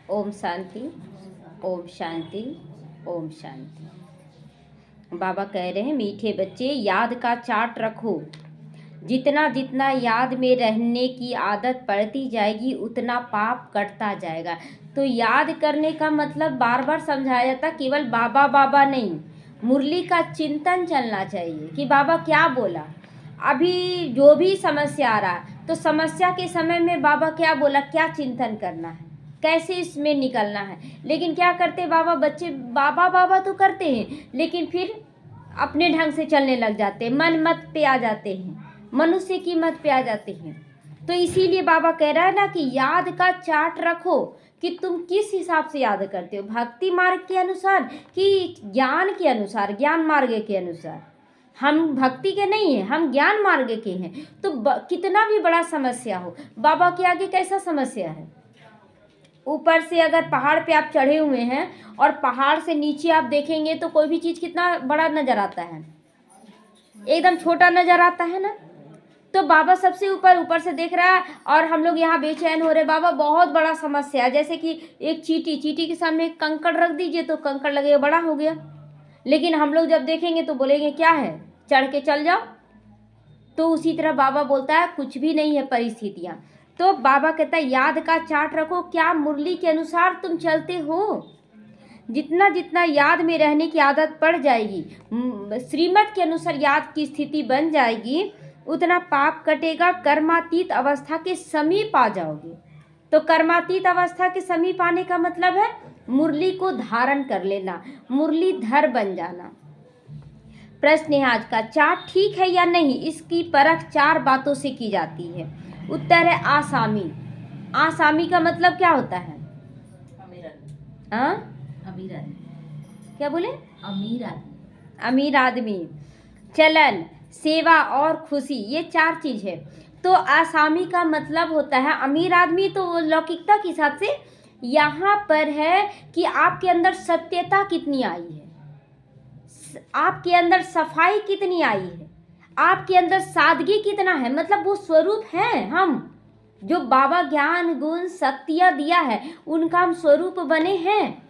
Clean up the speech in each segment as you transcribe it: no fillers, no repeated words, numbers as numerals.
ओम शांति, ओम शांति, ओम शांति। बाबा कह रहे हैं मीठे बच्चे याद का चार्ट रखो। जितना जितना याद में रहने की आदत पड़ती जाएगी उतना पाप कटता जाएगा। तो याद करने का मतलब बार बार समझाया जाता, केवल बाबा बाबा नहीं, मुरली का चिंतन चलना चाहिए कि बाबा क्या बोला। अभी जो भी समस्या आ रहा है तो समस्या के समय में बाबा क्या बोला, क्या चिंतन करना है, कैसे इसमें निकलना है। लेकिन क्या करते बाबा, बच्चे बाबा बाबा तो करते हैं लेकिन फिर अपने ढंग से चलने लग जाते हैं, मन मत पे आ जाते हैं, मनुष्य की मत पे आ जाते हैं। तो इसीलिए बाबा कह रहा है ना कि याद का चार्ट रखो कि तुम किस हिसाब से याद करते हो, भक्ति मार्ग के अनुसार कि ज्ञान के अनुसार, ज्ञान मार्ग के अनुसार। हम भक्ति के नहीं हैं, हम ज्ञान मार्ग के हैं। तो कितना भी बड़ा समस्या हो, बाबा के आगे कैसा समस्या है। ऊपर से अगर पहाड़ पे आप चढ़े हुए हैं और पहाड़ से नीचे आप देखेंगे तो कोई भी चीज़ कितना बड़ा नज़र आता है, एकदम छोटा नज़र आता है ना। तो बाबा सबसे ऊपर ऊपर से देख रहा है और हम लोग यहाँ बेचैन हो रहे, बाबा बहुत बड़ा समस्या है। जैसे कि एक चीटी के सामने एक कंकड़ रख दीजिए तो कंकड़ लगेगा बड़ा हो गया, लेकिन हम लोग जब देखेंगे तो बोलेंगे क्या है, चढ़ के चल जाओ। तो उसी तरह बाबा बोलता है कुछ भी नहीं है परिस्थितियाँ। तो बाबा कहता है याद का चार्ट रखो, क्या मुरली के अनुसार तुम चलते हो। जितना जितना याद में रहने की आदत पड़ जाएगी, श्रीमत के अनुसार याद की स्थिति बन जाएगी, उतना पाप कटेगा। कर्मातीत अवस्था के समीप आ जाओगे। तो कर्मातीत अवस्था के समीप आने का मतलब है मुरली को धारण कर लेना, मुरलीधर बन जाना। प्रश्न है आज का, चार्ट ठीक है या नहीं, इसकी परख 4 बातों से की जाती है। उत्तर है आसामी। आसामी का मतलब क्या होता है? अमीर आदमी। क्या बोले? अमीर आदमी। अमीर आदमी, चलन, सेवा और खुशी, ये 4 चीज है। तो आसामी का मतलब होता है अमीर आदमी। तो लौकिकता के हिसाब से यहाँ पर है कि आपके अंदर सत्यता कितनी आई है, आपके अंदर सफाई कितनी आई है, आपके अंदर सादगी कितना है। मतलब वो स्वरूप है, हम जो बाबा ज्ञान गुण शक्तियाँ दिया है उनका हम स्वरूप बने हैं।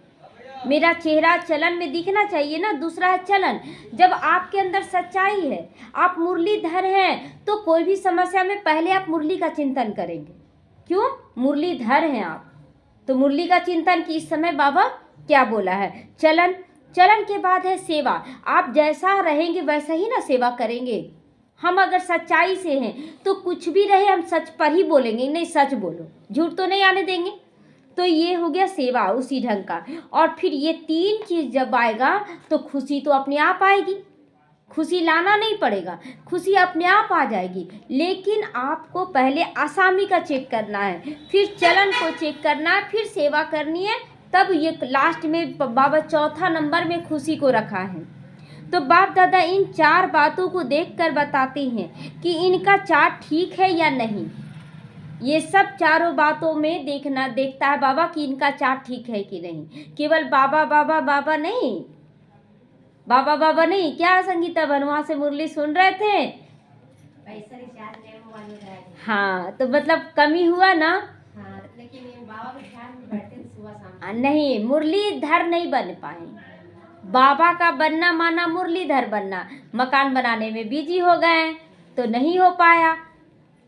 मेरा चेहरा चलन में दिखना चाहिए ना। दूसरा है चलन, जब आपके अंदर सच्चाई है, आप मुरलीधर हैं, तो कोई भी समस्या में पहले आप मुरली का चिंतन करेंगे। क्यों? मुरलीधर हैं आप, तो मुरली का चिंतन कि इस समय बाबा क्या बोला है। चलन, चलन के बाद है सेवा। आप जैसा रहेंगे वैसा ही ना सेवा करेंगे। हम अगर सच्चाई से हैं तो कुछ भी रहे हम सच पर ही बोलेंगे, नहीं सच बोलो, झूठ तो नहीं आने देंगे। तो ये हो गया सेवा उसी ढंग का। और फिर ये 3 चीज़ जब आएगा तो खुशी तो अपने आप आएगी, खुशी लाना नहीं पड़ेगा, खुशी अपने आप आ जाएगी। लेकिन आपको पहले आसामी का चेक करना है, फिर चलन को चेक करना है, फिर सेवा करनी है, तब ये लास्ट में बाबा 4था नंबर में खुशी को रखा है। तो बाप दादा इन 4 बातों को देखकर बताते हैं कि इनका चार्ट ठीक है या नहीं। ये सब चारों बातों में देखता है बाबा कि इनका चार्ट ठीक है कि नहीं। केवल बाबा बाबा बाबा नहीं, बाबा बाबा नहीं। क्या संगीता बनवा से मुरली सुन रहे थे? पैसा रिचार्ज नहीं, मोबाइल में। हाँ, तो मतलब कमी हुआ ना। हाँ, लेकिन बाबा के ध्यान में बैठते सुबह शाम। नहीं, मुरलीधर नहीं बन पाए। बाबा का बनना माना मुरलीधर बनना। मकान बनाने में बिजी हो गए तो नहीं हो पाया,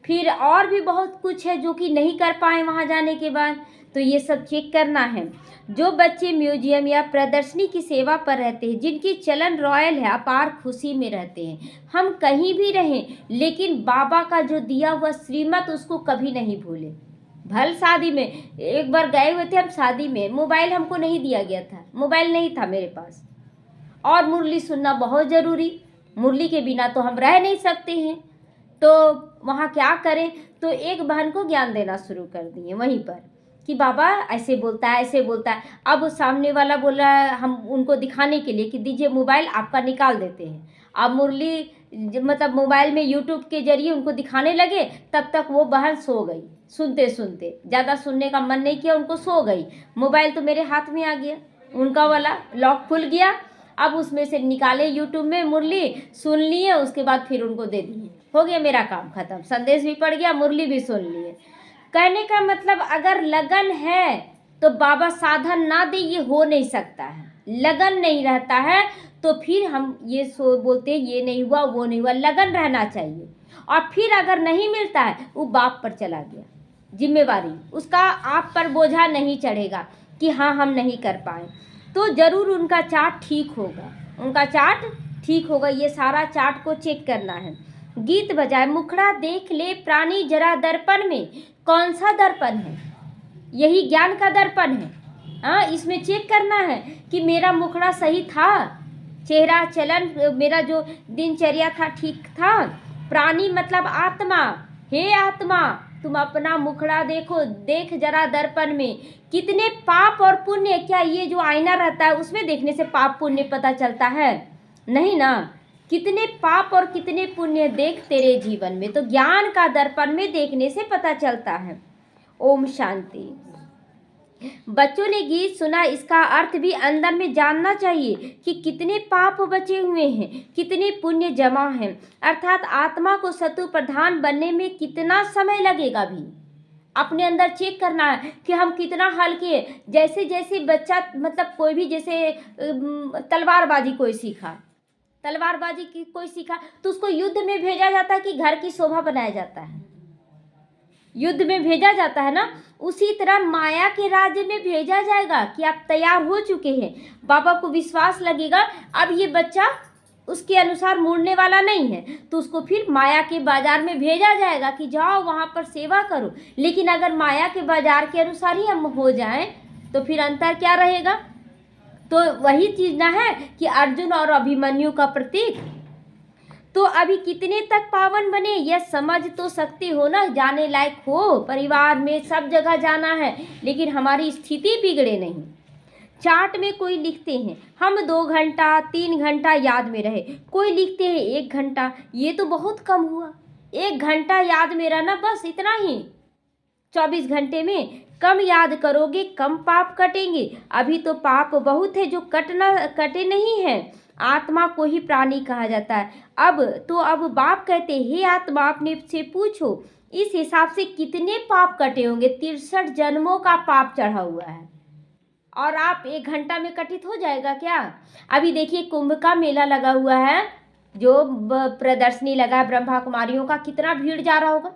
फिर और भी बहुत कुछ है जो कि नहीं कर पाए वहाँ जाने के बाद। तो ये सब चेक करना है। जो बच्चे म्यूजियम या प्रदर्शनी की सेवा पर रहते हैं, जिनकी चलन रॉयल है, अपार खुशी में रहते हैं। हम कहीं भी रहें लेकिन बाबा का जो दिया हुआ श्रीमत उसको कभी नहीं भूले। भल शादी में एक बार गए हुए थे हम, शादी में मोबाइल हमको नहीं दिया गया था, मोबाइल नहीं था मेरे पास, और मुरली सुनना बहुत ज़रूरी, मुरली के बिना तो हम रह नहीं सकते हैं। तो वहाँ क्या करें, तो एक बहन को ज्ञान देना शुरू कर दिए वहीं पर कि बाबा ऐसे बोलता है, ऐसे बोलता है। अब सामने वाला बोल रहा है, हम उनको दिखाने के लिए कि दीजिए मोबाइल आपका निकाल देते हैं। अब मुरली मतलब मोबाइल में यूट्यूब के जरिए उनको दिखाने लगे, तब तक वो बहन सो गई। सुनते सुनते ज़्यादा सुनने का मन नहीं किया, उनको सो गई। मोबाइल तो मेरे हाथ में आ गया, उनका वाला लॉक खुल गया। अब उसमें से निकाले यूट्यूब में मुरली, सुन लिए, उसके बाद फिर उनको दे दिए, हो गया मेरा काम खत्म। संदेश भी पड़ गया, मुरली भी सुन लिए। कहने का मतलब अगर लगन है तो बाबा साधन ना दे ये हो नहीं सकता है, लगन नहीं रहता है तो फिर हम ये बोलते हैं ये नहीं हुआ वो नहीं हुआ, लगन रहना चाहिए। और फिर अगर नहीं मिलता है वो बाप पर चला गया, जिम्मेवारी उसका आप पर बोझा नहीं चढ़ेगा कि हाँ हम नहीं कर पाए, तो ज़रूर उनका चार्ट ठीक होगा, उनका चार्ट ठीक होगा। ये सारा चार्ट को चेक करना है। गीत बजाए मुखड़ा देख ले प्राणी जरा दर्पण में, कौन सा दर्पण है? यही ज्ञान का दर्पण है। हाँ, इसमें चेक करना है कि मेरा मुखड़ा सही था, चेहरा चलन मेरा जो दिनचर्या था ठीक था। प्राणी मतलब आत्मा, हे आत्मा तुम अपना मुखड़ा देखो, देख जरा दर्पण में कितने पाप और पुण्य, क्या ये जो आईना रहता है उसमें देखने से पाप पुण्य पता चलता है? नहीं ना। कितने पाप और कितने पुण्य देख तेरे जीवन में, तो ज्ञान का दर्पण में देखने से पता चलता है। ओम शांति। बच्चों ने गीत सुना, इसका अर्थ भी अंदर में जानना चाहिए कि कितने पाप बचे हुए हैं, कितने पुण्य जमा हैं, अर्थात आत्मा को सतु प्रधान बनने में कितना समय लगेगा भी अपने अंदर चेक करना है कि हम कितना हल्के। जैसे जैसे बच्चा मतलब कोई भी जैसे तलवारबाजी कोई सीखा, तलवारबाजी की कोई सीखा तो उसको युद्ध में भेजा जाता है कि घर की शोभा बनाया जाता है, युद्ध में भेजा जाता है ना। उसी तरह माया के राज्य में भेजा जाएगा कि आप तैयार हो चुके हैं, बाबा को विश्वास लगेगा अब ये बच्चा उसके अनुसार मुड़ने वाला नहीं है, तो उसको फिर माया के बाजार में भेजा जाएगा कि जाओ वहाँ पर सेवा करो। लेकिन अगर माया के बाजार के अनुसार ही हम हो जाएं तो फिर अंतर क्या रहेगा? तो वही चीज़ ना है कि अर्जुन और अभिमन्यु का प्रतीक। तो अभी कितने तक पावन बने यह समझ तो सकते हो ना, जाने लायक हो, परिवार में सब जगह जाना है, लेकिन हमारी स्थिति बिगड़े नहीं। चार्ट में कोई लिखते हैं हम 2 घंटा 3 घंटा याद में रहे, कोई लिखते हैं 1 घंटा, ये तो बहुत कम हुआ। 1 घंटा याद में रहना बस इतना ही। 24 घंटे में कम याद करोगे कम पाप कटेंगे। अभी तो पाप बहुत है जो कटे नहीं है। आत्मा को ही प्राणी कहा जाता है। अब बाप कहते हैं हे आत्मा अपने से पूछो इस हिसाब से कितने पाप कटे होंगे। 63 जन्मों का पाप चढ़ा हुआ है और आप 1 घंटा में कटित हो जाएगा क्या? अभी देखिए कुंभ का मेला लगा हुआ है, जो प्रदर्शनी लगा है ब्रह्मा कुमारियों का, कितना भीड़ जा रहा होगा,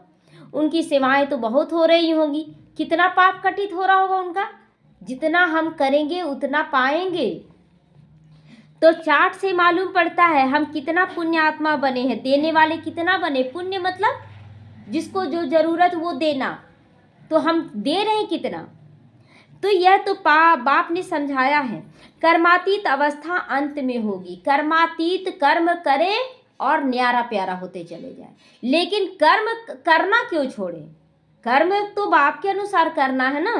उनकी सेवाएं तो बहुत हो रही होंगी, कितना पाप कटित हो रहा होगा उनका। जितना हम करेंगे उतना पाएंगे। तो चार्ट से मालूम पड़ता है हम कितना पुण्य आत्मा बने हैं, देने वाले कितना बने। पुण्य मतलब जिसको जो जरूरत वो देना, तो हम दे रहे हैं कितना। तो यह तो बाप ने समझाया है। कर्मातीत अवस्था अंत में होगी, कर्मातीत कर्म करे और न्यारा प्यारा होते चले जाए। लेकिन कर्म करना क्यों छोड़े? कर्म तो बाप के अनुसार करना है ना।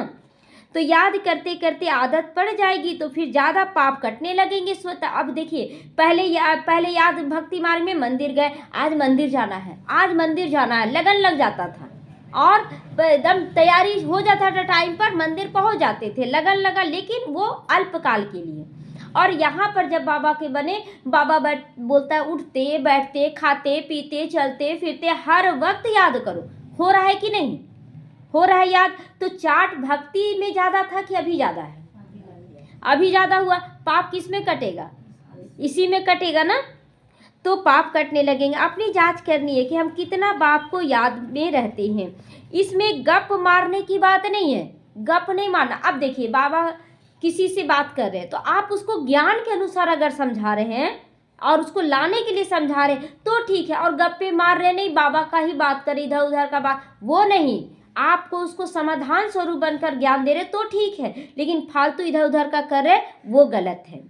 तो याद करते करते आदत पड़ जाएगी तो फिर ज़्यादा पाप कटने लगेंगे स्वतः। अब देखिए पहले याद भक्ति मार्ग में मंदिर गए, आज मंदिर जाना है, आज मंदिर जाना है, लगन लग जाता था और एकदम तैयारी हो जाता था, टाइम पर मंदिर पहुंच जाते थे, लगन लगा, लेकिन वो अल्पकाल के लिए। और यहाँ पर जब बाबा के बने, बाबा बोलता है उठते बैठते खाते पीते चलते फिरते हर वक्त याद करो। हो रहा है कि नहीं हो रहा है याद? तो चार्ट भक्ति में ज़्यादा था कि अभी ज़्यादा है? अभी ज़्यादा हुआ। पाप किस में कटेगा? इसी में कटेगा ना। तो पाप कटने लगेंगे। अपनी जांच करनी है कि हम कितना बाप को याद में रहते हैं। इसमें गप मारने की बात नहीं है, गप नहीं मारना। अब देखिए बाबा किसी से बात कर रहे हैं तो आप उसको ज्ञान के अनुसार अगर समझा रहे हैं और उसको लाने के लिए समझा रहे हैं तो ठीक है, और गप्पे मार रहे नहीं, बाबा का ही बात कर इधर उधर का बात, वो नहीं, आपको उसको समाधान स्वरूप बनकर ज्ञान दे रहे तो ठीक है, लेकिन फालतू इधर उधर का कर रहे वो गलत है।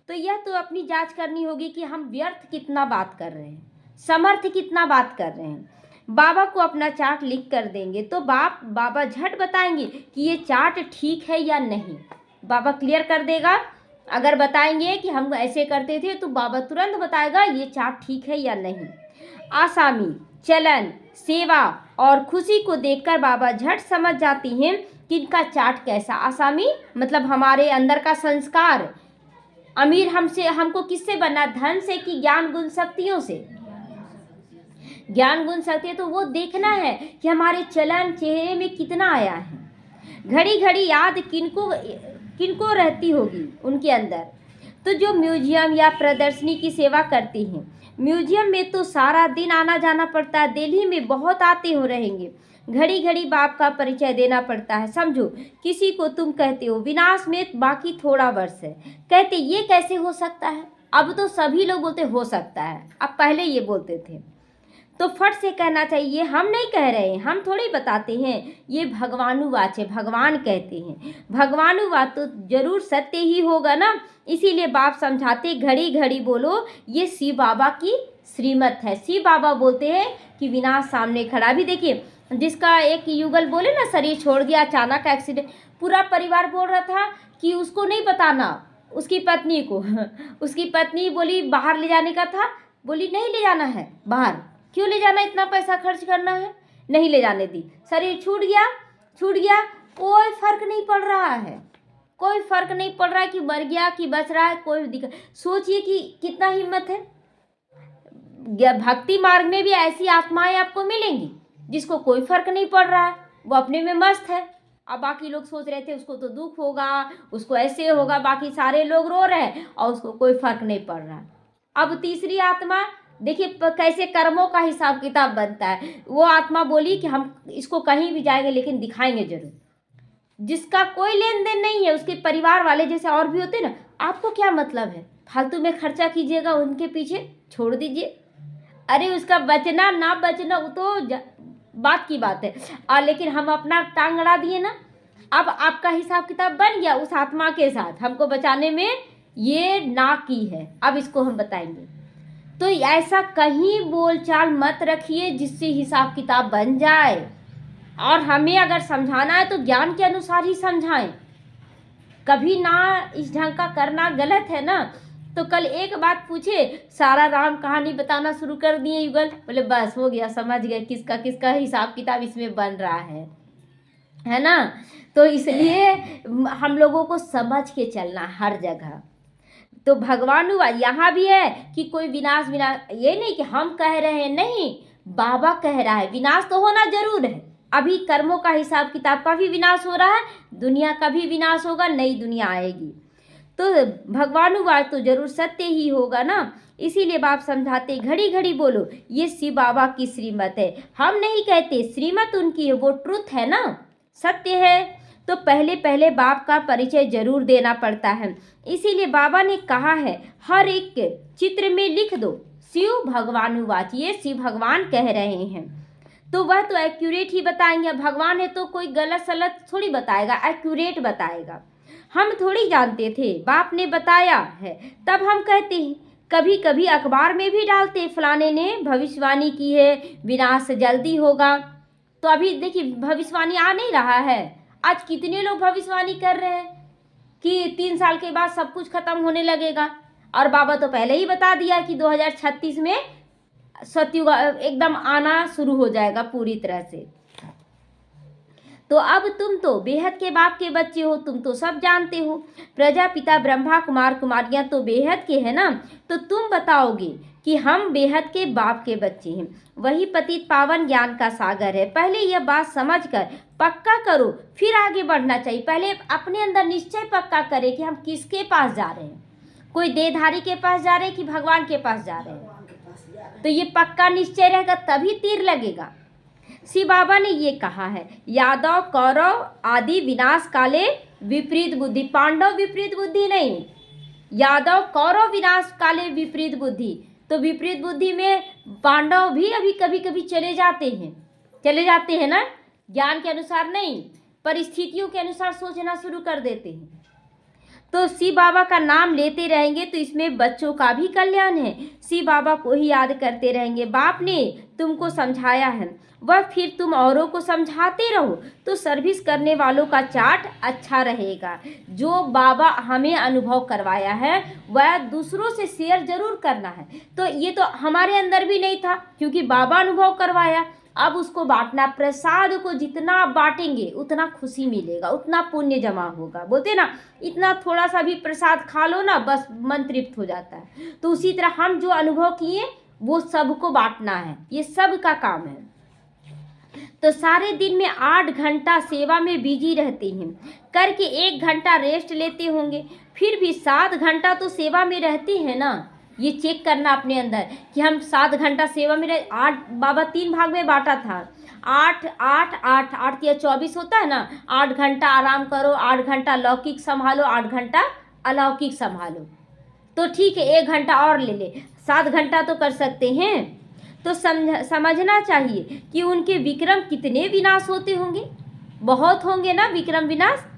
तो यह तो अपनी जांच करनी होगी कि हम व्यर्थ कितना बात कर रहे हैं, समर्थ कितना बात कर रहे हैं। बाबा को अपना चार्ट लिख कर देंगे तो बाबा झट बताएंगे कि ये चार्ट ठीक है या नहीं। बाबा क्लियर कर देगा। अगर बताएंगे कि हम ऐसे करते थे तो बाबा तुरंत बताएगा ये चार्ट ठीक है या नहीं। आसामी, चलन, सेवा और खुशी को देखकर बाबा झट समझ जाती हैं कि इनका चार्ट कैसा। आसामी मतलब हमारे अंदर का संस्कार। अमीर हमको किससे बनना? धन से कि ज्ञान गुण शक्तियों से? ज्ञान गुण शक्ति तो वो देखना है कि हमारे चलन चेहरे में कितना आया है। घड़ी घड़ी याद किनको किनको रहती होगी उनके अंदर। तो जो म्यूजियम या प्रदर्शनी की सेवा करती हैं, म्यूजियम में तो सारा दिन आना जाना पड़ता है, दिल्ली में बहुत आते हो रहेंगे, घड़ी घड़ी बाप का परिचय देना पड़ता है। समझो किसी को तुम कहते हो विनाश में बाकी थोड़ा वर्ष है, कहते ये कैसे हो सकता है। अब तो सभी लोग बोलते हो सकता है, अब पहले ये बोलते थे। तो फट से कहना चाहिए हम नहीं कह रहे हैं, हम थोड़ी बताते हैं, ये भगवानुवाच है, भगवान कहते हैं। भगवानुवाच तो जरूर सत्य ही होगा ना, इसीलिए बाप समझाते घड़ी घड़ी बोलो ये शिव बाबा की श्रीमत है। शिव बाबा बोलते हैं कि विनाश सामने खड़ा। भी देखिए जिसका एक युगल बोले ना शरीर छोड़ दिया अचानक एक्सीडेंट, पूरा परिवार बोल रहा था कि उसको नहीं बताना उसकी पत्नी को उसकी पत्नी बोली बाहर ले जाने का था, बोली नहीं ले जाना है बाहर, क्यों ले जाना, इतना पैसा खर्च करना है, नहीं ले जाने दी। शरीर छूट गया, कोई फर्क नहीं पड़ रहा है, कोई फर्क नहीं पड़ रहा है कि मर गया कि बच रहा है, कोई दिक्कत। सोचिए कि कितना हिम्मत है। भक्ति मार्ग में भी ऐसी आत्माएं आपको मिलेंगी जिसको कोई फर्क नहीं पड़ रहा है, वो अपने में मस्त है। अब बाकी लोग सोच रहे थे उसको तो दुख होगा, उसको ऐसे होगा, बाकी सारे लोग रो रहे हैं और उसको कोई फर्क नहीं पड़ रहा है। अब तीसरी आत्मा देखिए कैसे कर्मों का हिसाब किताब बनता है। वो आत्मा बोली कि हम इसको कहीं भी जाएंगे लेकिन दिखाएंगे जरूर। जिसका कोई लेन देन नहीं है, उसके परिवार वाले जैसे और भी होते ना, आपको क्या मतलब है, फालतू में खर्चा कीजिएगा उनके पीछे, छोड़ दीजिए। अरे उसका बचना ना बचना वो तो बात की बात है, और लेकिन हम अपना टांग अड़ा दिए ना। अब आपका हिसाब किताब बन गया उस आत्मा के साथ, हमको बचाने में ये ना की है, अब इसको हम बताएंगे। तो ऐसा कहीं बोलचाल मत रखिए जिससे हिसाब किताब बन जाए, और हमें अगर समझाना है तो ज्ञान के अनुसार ही समझाएं। कभी ना इस ढंग का करना गलत है ना। तो कल एक बात पूछे, सारा राम कहानी बताना शुरू कर दिए युगल, बोले बस हो गया, समझ गए किसका किसका हिसाब किताब इसमें बन रहा है ना। तो इसलिए हम लोगों को समझ के चलना हर जगह। तो भगवान यहाँ भी है कि कोई विनाश, ये नहीं कि हम कह रहे हैं, नहीं, बाबा कह रहा है विनाश तो होना जरूर है। अभी कर्मों का हिसाब किताब का भी विनाश हो रहा है, दुनिया का भी विनाश होगा, नई दुनिया आएगी। तो भगवानुवाद तो जरूर सत्य ही होगा ना, इसीलिए बाप समझाते घड़ी घड़ी बोलो ये शिव बाबा की श्रीमत है। हम नहीं कहते, श्रीमत उनकी है, वो ट्रुथ है ना, सत्य है। तो पहले पहले बाप का परिचय जरूर देना पड़ता है, इसीलिए बाबा ने कहा है हर एक चित्र में लिख दो शिव भगवानुवाच, ये शिव भगवान कह रहे हैं। तो वह तो एक्यूरेट ही बताएंगे, भगवान है तो कोई गलत सलत थोड़ी बताएगा, एक्यूरेट बताएगा। हम थोड़ी जानते थे, बाप ने बताया है तब हम कहते हैं। कभी कभी अखबार में भी डालते फलाने ने भविष्यवाणी की है विनाश जल्दी होगा। तो अभी देखिए भविष्यवाणी आ नहीं रहा है, आज कितने लोग भविष्यवाणी कर रहे हैं कि 3 साल के बाद सब कुछ खत्म होने लगेगा, और बाबा तो पहले ही बता दिया कि 2036 में सतयुग एकदम आना शुरू हो जाएगा पूरी तरह से। तो अब तुम तो बेहद के बाप के बच्चे हो, तुम तो सब जानते हो, प्रजापिता ब्रह्मा कुमार कुमारियां तो बेहद के है ना, तो तुम बताओगे कि हम बेहद के बाप के बच्चे हैं। वही पतित पावन ज्ञान का सागर है। पहले यह बात समझकर पक्का करो, फिर आगे बढ़ना चाहिए। पहले अपने अंदर निश्चय पक्का करें कि हम किसके पास जा रहे हैं, कोई देहधारी के पास जा रहे हैं कि भगवान के पास जा रहे हैं। तो ये पक्का निश्चय रहेगा तभी तीर लगेगा। शिव बाबा ने ये कहा है, यादव कौरव आदि विनाश काले विपरीत बुद्धि, पांडव विपरीत बुद्धि नहीं, यादव कौरव विनाश काले विपरीत बुद्धि। तो विपरीत बुद्धि में पांडव भी अभी कभी कभी चले जाते हैं ना, ज्ञान के अनुसार नहीं, परिस्थितियों के अनुसार सोचना शुरू कर देते हैं। तो शिव बाबा का नाम लेते रहेंगे तो इसमें बच्चों का भी कल्याण है। शिव बाबा को ही याद करते रहेंगे। बाप ने तुमको समझाया है, वह फिर तुम औरों को समझाते रहो, तो सर्विस करने वालों का चार्ट अच्छा रहेगा। जो बाबा हमें अनुभव करवाया है वह दूसरों से शेयर जरूर करना है। तो ये तो हमारे अंदर भी नहीं था, क्योंकि बाबा अनुभव करवाया, अब उसको बांटना। प्रसाद को जितना आप बांटेंगे उतना खुशी मिलेगा, उतना पुण्य जमा होगा। बोलते ना, इतना थोड़ा सा भी प्रसाद खा लो ना, बस मन तृप्त हो जाता है। तो उसी तरह हम जो अनुभव किए वो सबको बांटना है, ये सब का काम है। तो सारे दिन में 8 घंटा सेवा में बिजी रहते हैं, करके 1 घंटा रेस्ट लेते होंगे, फिर भी 7 घंटा तो सेवा में रहते हैं ना। ये चेक करना अपने अंदर कि हम 7 घंटा सेवा में रह 8, बाबा 3 भाग में बांटा था, 8 8 8 8 या 24 होता है ना। 8 घंटा आराम करो, 8 घंटा लौकिक संभालो, 8 घंटा अलौकिक संभालो। तो ठीक है, 1 घंटा और ले ले, 7 घंटा तो कर सकते हैं। तो समझना चाहिए कि उनके विक्रम कितने विनाश होते होंगे, बहुत होंगे ना विक्रम विनाश।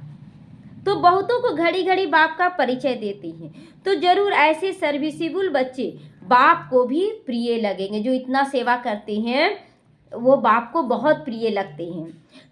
तो बहुतों को घड़ी घड़ी बाप का परिचय देते हैं। तो जरूर ऐसे सर्विसिबल बच्चे बाप को भी प्रिय लगेंगे। जो इतना सेवा करते हैं वो बाप को बहुत प्रिय लगते हैं।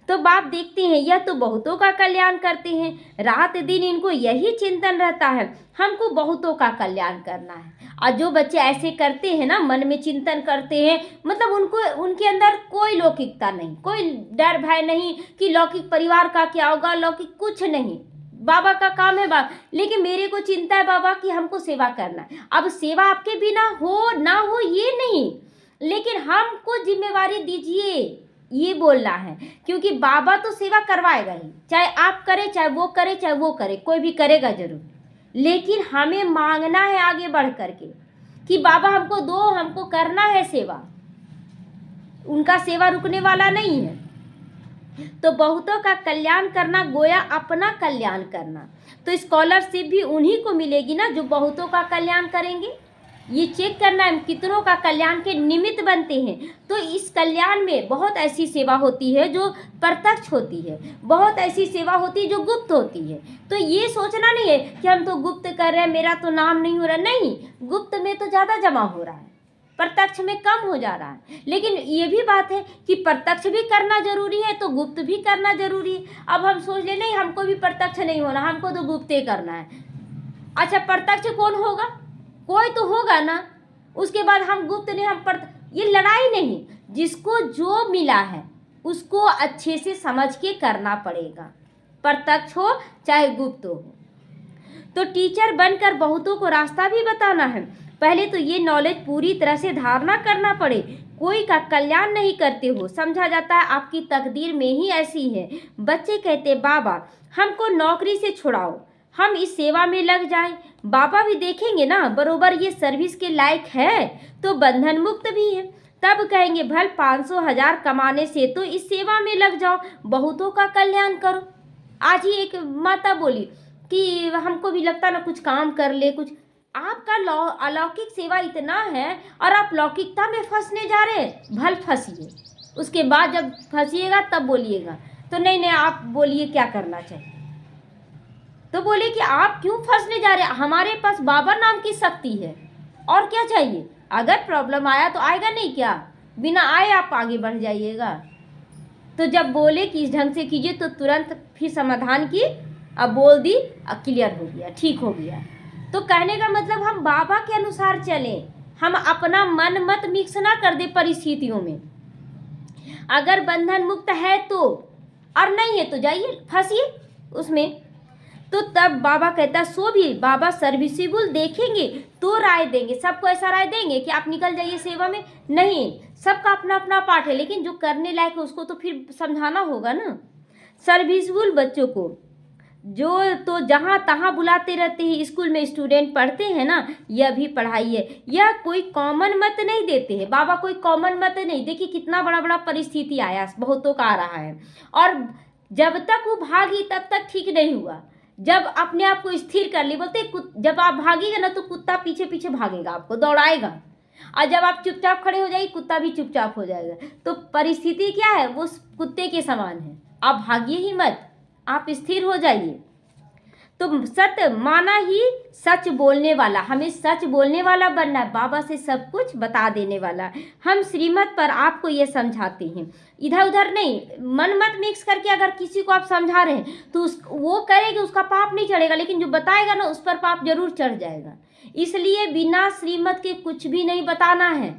तो बाप देखते हैं यह तो बहुतों का कल्याण करते हैं, रात दिन इनको यही चिंतन रहता है, हमको बहुतों का कल्याण करना है। और जो बच्चे ऐसे करते हैं ना, मन में चिंतन करते हैं, मतलब उनको उनके अंदर कोई लौकिकता नहीं, कोई डर भय नहीं कि लौकिक परिवार का क्या होगा, लौकिक कुछ नहीं। बाबा का काम है बाबा, लेकिन मेरे को चिंता है बाबा कि हमको सेवा करना है। अब सेवा आपके बिना हो ना हो ये नहीं, लेकिन हमको जिम्मेवारी दीजिए, ये बोलना है। क्योंकि बाबा तो सेवा करवाएगा ही, चाहे आप करें चाहे वो करे चाहे वो करे, कोई भी करेगा जरूर। लेकिन हमें मांगना है आगे बढ़ करके कि बाबा हमको दो, हमको करना है सेवा। उनका सेवा रुकने वाला नहीं है। तो बहुतों का कल्याण करना गोया अपना कल्याण करना। तो स्कॉलरशिप भी उन्हीं को मिलेगी ना जो बहुतों का कल्याण करेंगे। ये चेक करना है कितनों का कल्याण के निमित्त बनते हैं। तो इस कल्याण में बहुत ऐसी सेवा होती है जो प्रत्यक्ष होती है, बहुत ऐसी सेवा होती है जो गुप्त होती है। तो ये सोचना नहीं है कि हम तो गुप्त कर रहे हैं, मेरा तो नाम नहीं हो रहा, नहीं, गुप्त में तो ज़्यादा जमा हो रहा है, प्रत्यक्ष में कम हो जा रहा है। लेकिन ये भी बात है कि प्रत्यक्ष भी करना जरूरी है तो गुप्त भी करना जरूरी है। अब हम सोच ले नहीं हमको भी प्रत्यक्ष नहीं होना, हमको तो गुप्त ही करना है। अच्छा, प्रत्यक्ष कौन होगा? कोई तो होगा ना। उसके बाद हम गुप्त नहीं, हम ये लड़ाई नहीं। जिसको जो मिला है उसको अच्छे से समझ के करना पड़ेगा, प्रत्यक्ष हो चाहे गुप्त हो। तो टीचर बनकर बहुतों को रास्ता भी बताना है। पहले तो ये नॉलेज पूरी तरह से धारणा करना पड़े। कोई का कल्याण नहीं करते हो, समझा जाता है आपकी तकदीर में ही ऐसी है। बच्चे कहते बाबा हमको नौकरी से छुड़ाओ, हम इस सेवा में लग जाएं। बाबा भी देखेंगे ना बरोबर ये सर्विस के लायक है तो बंधन मुक्त भी है। तब कहेंगे भल 500,000 कमाने से तो इस सेवा में लग जाओ, बहुतों का कल्याण करो। आज ही एक माता बोली कि हमको भी लगता ना कुछ काम कर ले कुछ। आपका अलौकिक सेवा इतना है और आप लौकिकता में फंसने जा रहे हैं, भल फंसिए। उसके बाद जब फंसिएगा तब बोलिएगा। तो नहीं, आप बोलिए क्या करना चाहिए। तो बोले कि आप क्यों फंसने जा रहे हैं, हमारे पास बाबा नाम की शक्ति है, और क्या चाहिए। अगर प्रॉब्लम आया तो आएगा नहीं क्या, बिना आए आप आगे बढ़ जाइएगा। तो जब बोले कि इस ढंग से कीजिए तो तुरंत फिर समाधान की, अब बोल दी, अब क्लियर हो गया, ठीक हो गया। तो कहने का मतलब हम बाबा के अनुसार चलें, हम अपना मन मत मिक्स ना कर दे परिस्थितियों में। अगर बंधन मुक्त है तो, और नहीं है तो जाइए फंसिए उसमें। तो तब बाबा कहता सो भी बाबा सर्विसिबल देखेंगे तो राय देंगे। सबको ऐसा राय देंगे कि आप निकल जाइए सेवा में, नहीं, सबका अपना अपना पाठ है। लेकिन जो करने लायक है उसको तो फिर समझाना होगा ना। सर्विसिबल बच्चों को जो तो जहाँ तहाँ बुलाते रहते हैं, स्कूल में स्टूडेंट पढ़ते हैं ना, यह भी पढ़ाई है। यह कोई कॉमन मत नहीं देते हैं बाबा, कोई कॉमन मत नहीं। देखिए कितना बड़ा बड़ा परिस्थिति आया, बहुतों का आ रहा है। और जब तक वो भागी तब तक ठीक नहीं हुआ। जब अपने आप को स्थिर कर ली, बोलते जब आप भागेगा ना तो कुत्ता पीछे पीछे भागेगा, आपको दौड़ाएगा। और जब आप चुपचाप खड़े हो जाएगी कुत्ता भी चुपचाप हो जाएगा। तो परिस्थिति क्या है, वो कुत्ते के समान है। आप भागिए ही मत, आप स्थिर हो जाइए। तो सत्य माना ही सच बोलने वाला, हमें सच बोलने वाला बनना है, बाबा से सब कुछ बता देने वाला। हम श्रीमत पर आपको ये समझाते हैं, इधर उधर नहीं, मन मत मिक्स करके। अगर किसी को आप समझा रहे हैं तो वो करेगी, उसका पाप नहीं चढ़ेगा, लेकिन जो बताएगा ना उस पर पाप जरूर चढ़ जाएगा। इसलिए बिना श्रीमत के कुछ भी नहीं बताना है।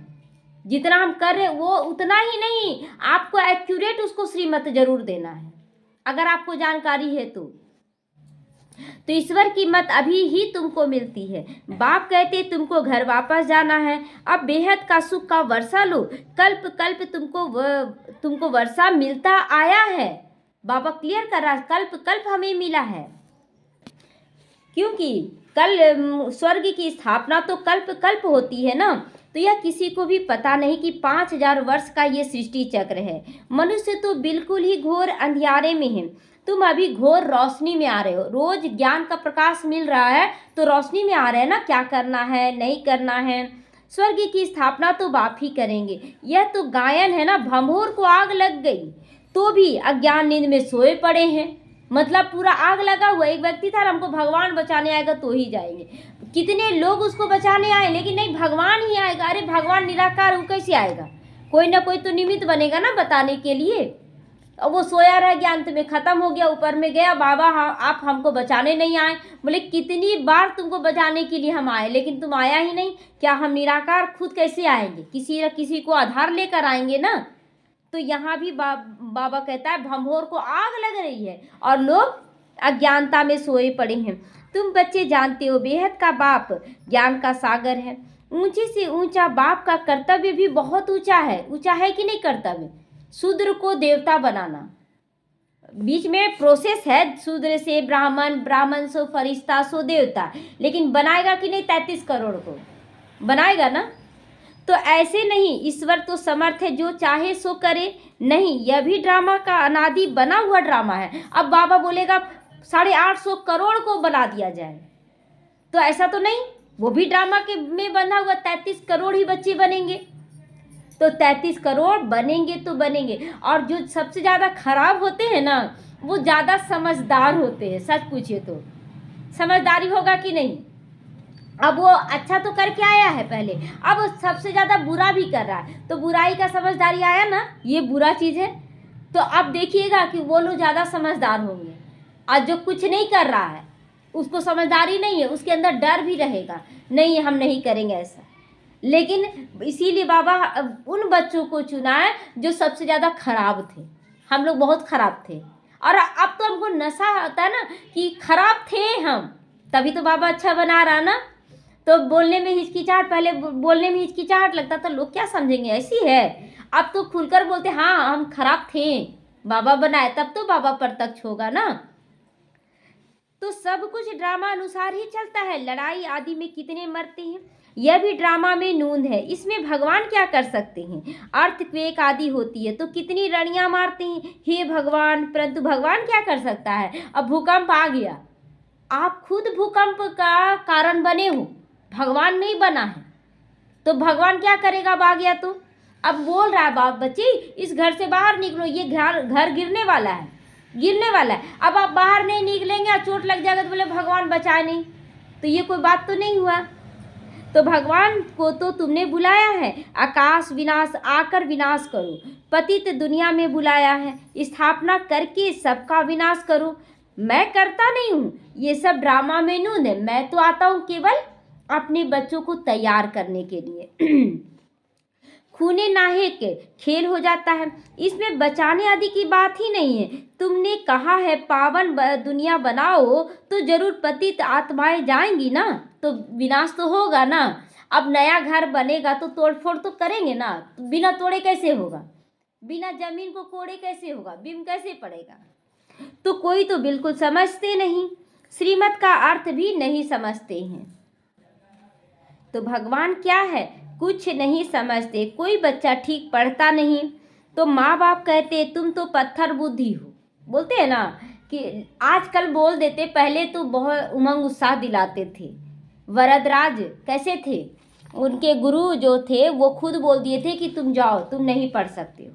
जितना हम कर रहे हैं वो उतना ही नहीं, आपको एक्यूरेट उसको श्रीमत जरूर देना है, अगर आपको जानकारी है तो। तो ईश्वर की मत अभी ही तुमको मिलती है। बाप कहते तुमको घर वापस जाना है, अब बेहद का सुख का वर्षा लो। कल्प कल्प तुमको वर्षा मिलता आया है। बाबा क्लियर कर रहा, कल्प कल्प हमें मिला है, क्योंकि कल स्वर्ग की स्थापना तो कल्प कल्प होती है ना। तो यह किसी को भी पता नहीं कि 5000 वर्ष का ये सृष्टि चक्र है। मनुष्य तो बिल्कुल ही घोर अंधियारे में है, तुम अभी घोर रोशनी में आ रहे हो। रोज ज्ञान का प्रकाश मिल रहा है तो रोशनी में आ रहे हैं ना, क्या करना है नहीं करना है। स्वर्ग की स्थापना तो बाप ही करेंगे। यह तो गायन है ना, भंभोर को आग लग गई तो भी अज्ञान नींद में सोए पड़े हैं। मतलब पूरा आग लगा हुआ। एक व्यक्ति था, हमको भगवान बचाने आएगा तो ही जाएंगे। कितने लोग उसको बचाने आए, लेकिन नहीं, भगवान ही आएगा। अरे भगवान निराकार, वो कैसे आएगा? कोई ना कोई तो निमित्त बनेगा ना बताने के लिए। और वो सोया रह गया, अंत में खत्म हो गया, ऊपर में गया, बाबा हाँ आप हमको बचाने नहीं आए। बोले कितनी बार तुमको बचाने के लिए हम आए, लेकिन तुम आया ही नहीं। क्या हम निराकार खुद कैसे आएंगे? किसी न किसी को आधार लेकर आएंगे ना। तो यहाँ भी बाबा कहता है भंभोर को आग लग रही है और लोग अज्ञानता में सोए पड़े हैं। तुम बच्चे जानते हो बेहद का बाप ज्ञान का सागर है। ऊंचे से ऊंचा बाप का कर्तव्य भी बहुत ऊंचा है। ऊंचा है कि नहीं कर्तव्य? शूद्र को देवता बनाना, बीच में प्रोसेस है। शूद्र से ब्राह्मण, ब्राह्मण से फरिश्ता, सो देवता। लेकिन बनाएगा कि नहीं? 33 करोड़ को बनाएगा ना। तो ऐसे नहीं, ईश्वर तो समर्थ है, जो चाहे सो करे। नहीं, यह भी ड्रामा का अनादि बना हुआ ड्रामा है। अब बाबा बोलेगा 850 करोड़ को बना दिया जाए, तो ऐसा तो नहीं। वो भी ड्रामा के में बंधा हुआ। 33 करोड़ ही बच्चे बनेंगे, तो 33 करोड़ बनेंगे तो बनेंगे। और जो सबसे ज़्यादा खराब होते हैं ना, वो ज़्यादा समझदार होते हैं। सच पूछिए तो समझदारी होगा कि नहीं? अब वो अच्छा तो करके आया है पहले, अब सबसे ज़्यादा बुरा भी कर रहा है, तो बुराई का समझदारी आया ना, ये बुरा चीज़ है। तो अब देखिएगा कि वो लोग ज़्यादा समझदार होंगे। और जो कुछ नहीं कर रहा है उसको समझदारी नहीं है, उसके अंदर डर भी रहेगा, नहीं हम नहीं करेंगे ऐसा। लेकिन इसीलिए बाबा उन बच्चों को चुना है जो सबसे ज़्यादा खराब थे। हम लोग बहुत खराब थे, और अब तो हमको नशा आता है ना कि खराब थे हम, तभी तो बाबा अच्छा बना रहा ना। तो बोलने में हिचकिचाहट, पहले बोलने में हिचकिचाहट लगता था, लोग क्या समझेंगे, ऐसी है। अब तो खुलकर बोलते हाँ हम खराब थे, बाबा बनाए, तब तो बाबा प्रत्यक्ष होगा ना। तो सब कुछ ड्रामा अनुसार ही चलता है। लड़ाई आदि में कितने मरते हैं, यह भी ड्रामा में नूंद है। इसमें भगवान क्या कर सकते हैं? अर्थक्वेक आदि होती है तो कितनी रणियाँ मारते हैं, हे भगवान। परंतु भगवान क्या कर सकता है? अब भूकंप आ गया, आप खुद भूकंप का कारण बने हो, भगवान नहीं बना है। तो भगवान क्या करेगा? अब आ गया तो अब बोल रहा है बाप बच्ची इस घर से बाहर निकलो, ये घर गिरने वाला है, गिरने वाला है। अब आप बाहर नहीं निकलेंगे और चोट लग जाएगा तो बोले भगवान बचाए नहीं, तो ये कोई बात तो नहीं हुआ। तो भगवान को तो तुमने बुलाया है, आकाश विनाश आकर विनाश करो। पतित दुनिया में बुलाया है, स्थापना करके सबका विनाश करो। मैं करता नहीं हूँ, ये सब ड्रामा में नूंद है। मैं तो आता हूँ केवल अपने बच्चों को तैयार करने के लिए। खूने नाहे के खेल हो जाता है, इसमें बचाने आदि की बात ही नहीं है। तुमने कहा है पावन दुनिया बनाओ, तो जरूर पतित आत्माएं जाएंगी ना, तो विनाश तो होगा ना। अब नया घर बनेगा तो तोड़फोड़ तो करेंगे ना, तो बिना तोड़े कैसे होगा? बिना जमीन को कोड़े कैसे होगा? बीम कैसे पड़ेगा? तो कोई तो बिल्कुल समझते नहीं, श्रीमत का अर्थ भी नहीं समझते हैं। तो भगवान क्या है? कुछ नहीं समझते। कोई बच्चा ठीक पढ़ता नहीं तो माँ बाप कहते तुम तो पत्थर बुद्धि हो। बोलते हैं ना कि आजकल बोल देते, पहले तो बहुत उमंग उत्साह दिलाते थे। वरदराज कैसे थे? उनके गुरु जो थे वो खुद बोल दिए थे कि तुम जाओ, तुम नहीं पढ़ सकते हो।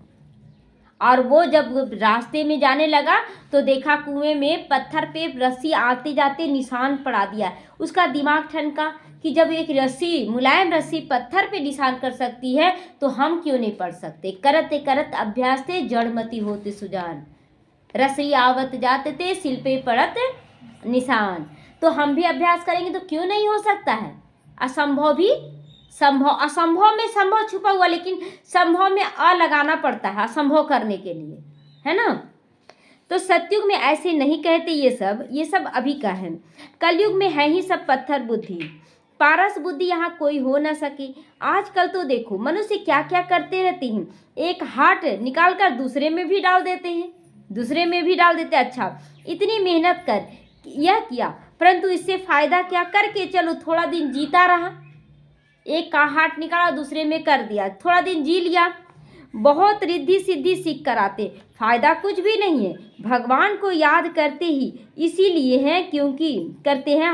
और वो जब रास्ते में जाने लगा तो देखा कुएं में पत्थर पे रस्सी आते जाते निशान पड़ा दिया। उसका दिमाग ठनका कि जब एक रस्सी, मुलायम रस्सी पत्थर पे निशान कर सकती है तो हम क्यों नहीं पढ़ सकते। करते करत अभ्यास थे जड़मती होते सुजान, रस्सी आवत जाते थे शिल्पे पड़त निशान। तो हम भी अभ्यास करेंगे तो क्यों नहीं हो सकता है। असंभव भी संभव, असंभव में संभव छुपा हुआ, लेकिन संभव में अ लगाना पड़ता है असंभव करने के लिए, है ना। तो सतयुग में ऐसे नहीं कहते, ये सब अभी का है। कलयुग में है ही सब पत्थर बुद्धि, पारस बुद्धि यहाँ कोई हो न सके। आजकल तो देखो मनुष्य क्या क्या करते रहते हैं, एक हार्ट निकाल कर दूसरे में भी डाल देते हैं, दूसरे में भी डाल देते। अच्छा, इतनी मेहनत कर यह किया, परंतु इससे फायदा क्या, करके चलो थोड़ा दिन जीता रहा, एक का हार्ट निकाला दूसरे में कर दिया, थोड़ा दिन जी लिया, बहुत रिद्धि सिद्धि सीख कर आते, फायदा कुछ भी नहीं है। भगवान को याद करते ही इसीलिए हैं क्योंकि करते हैं